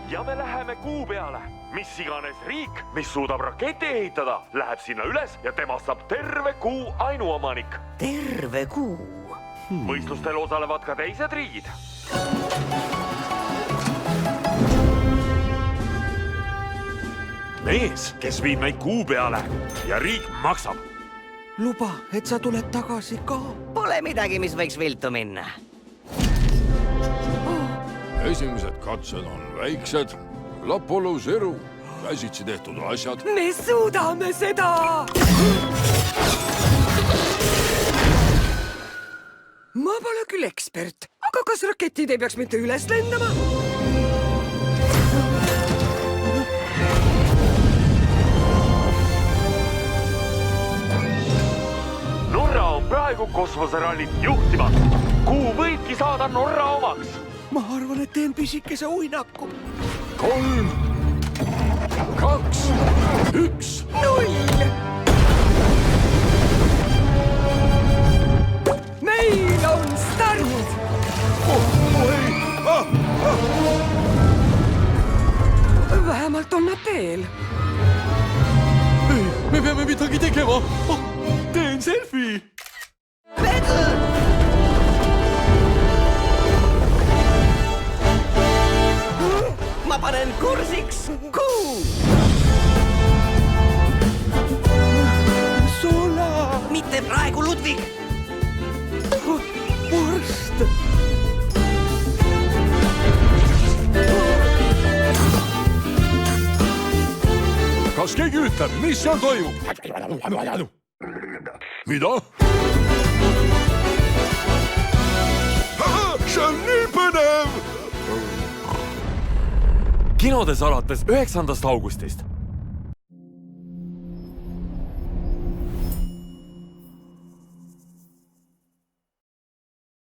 ja me läheme kuu peale. Mis iganes riik, mis suudab raketi ehitada, läheb sinna üles ja temast saab terve kuu ainuomanik. Terve kuu? Võistlustel osalevad ka teised riigid. Mees, kes viib meid kuu peale ja riik maksab. Luba, et sa tuled tagasi ka. Pole midagi, mis võiks viltu minna. Esimesed katsed on väiksed. Lapolu seru, käsitsi tehtud asjad. Me suudame seda! Ma pole küll ekspert, aga kas raketid ei peaks mitte üles lendama? Norra on praegu kosmoserallit juhtimas. Kuu võibki saada Norra omaks. Ma arvan, et teen pisikese uinaku. 3, 2, 1. 0! Meil on start! Vähemalt on nad teel. Me peame midagi tegema. Teen selfie. Ma panen kursiks kuu! Sola! Mitte praegu, Ludvig! Vorst! Kas keegi ütleb, mis seal toimub? Mida? See on nii põnev! Kinodes alates 9. augustist.